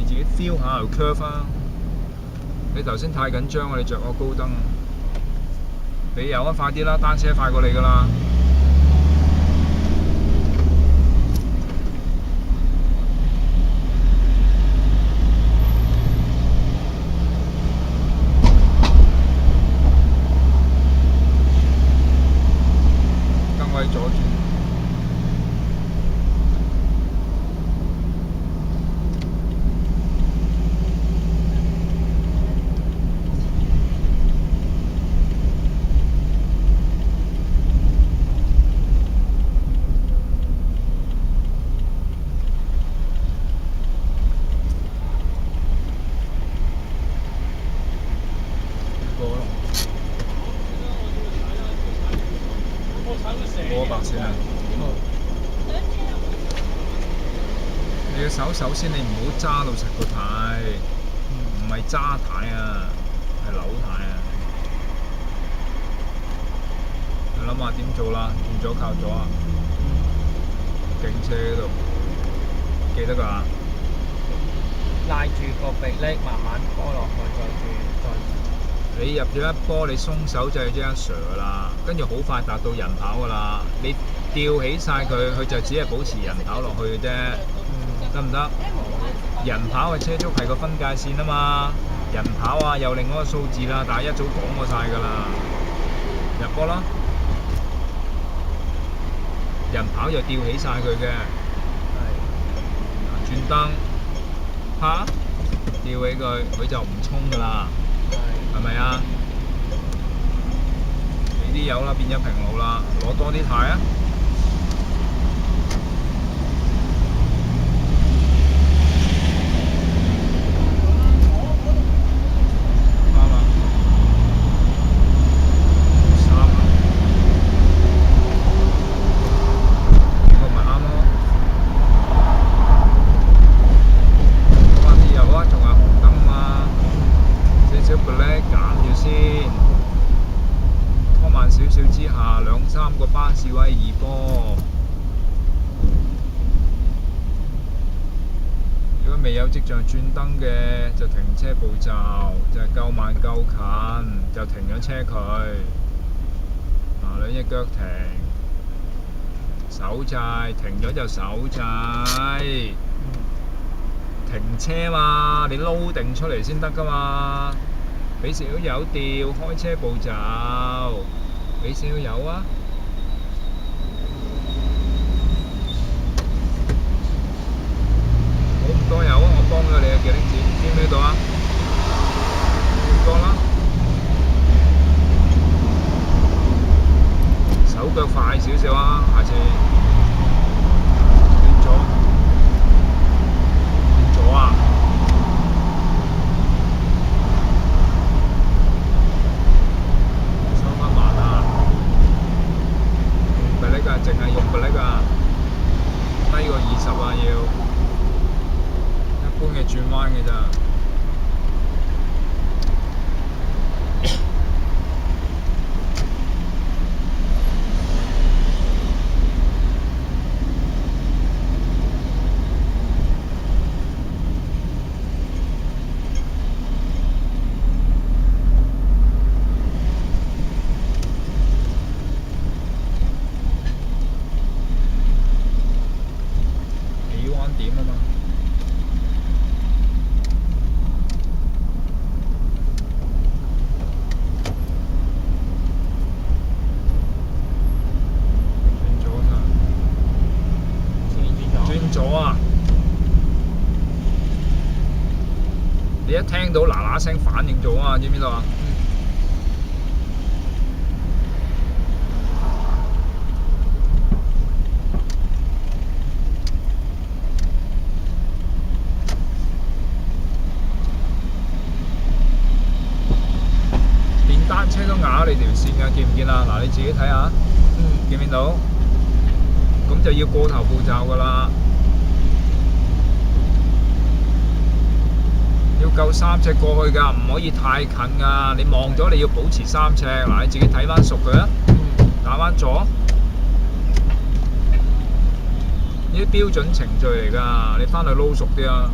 自己 feel 下條 curve 啊！你頭先太緊張啊！你着我高燈，你油啊快啲啦！單車快過你㗎啦！燈位左轉。過白線啊！你嘅手首先你唔好揸到實個軚，唔係揸軚啊，係扭軚啊！你諗下點做啦？轉左靠左啊！警車嗰度記得㗎。拉住個迫力，慢慢拖落去，再轉，再轉。你入咗一波，你鬆手就即刻上啦，跟住好快達到人跑㗎啦。你吊起晒佢，佢就只係保持人跑落去嘅啫，得唔得？人跑嘅車速係個分界線啊嘛，人跑啊有另外一個數字啦，但係一早講過晒㗎啦。入波啦！人跑就吊起晒佢嘅，轉燈，嚇，吊起佢，佢就唔衝㗎啦。係咪啊？你啲油啦變咗平路啦，攞多啲軚啊！啱啊！3啊！呢個咪啱咯。攞翻啲油啊，仲係紅燈嘛。少少 brake 減住先，拖慢少少之下，2-3個巴士位二波。如果未有跡象轉燈嘅，就停車步驟，就係夠慢夠近，就停咗車佢。兩隻腳停，手掣停咗就手掣。停車嘛，你撈定出嚟先得㗎嘛。俾少油掉，開車步驟，俾少油啊！冇咁多油啊，我幫咗你啊，幾拎錢？邊呢度啊？轉波啦！手腳快少少啊，下次轉左，轉左啊！淨係用迫力啊，低過20啊要，一般嘅轉彎嘅咋。點啊嘛，轉左啦，轉左啊！你一聽到嗱嗱聲反應咗啊，知唔知道啊？單車都咬你條線㗎，見唔見啊？嗱，你自己睇下，見唔見到？咁就要過頭步驟㗎啦，要夠3尺過去㗎，唔可以太近㗎。你望咗你要保持3尺，嗱，你自己睇翻熟佢啊，打翻左，呢啲標準程序嚟㗎，你翻去撈熟啲啊。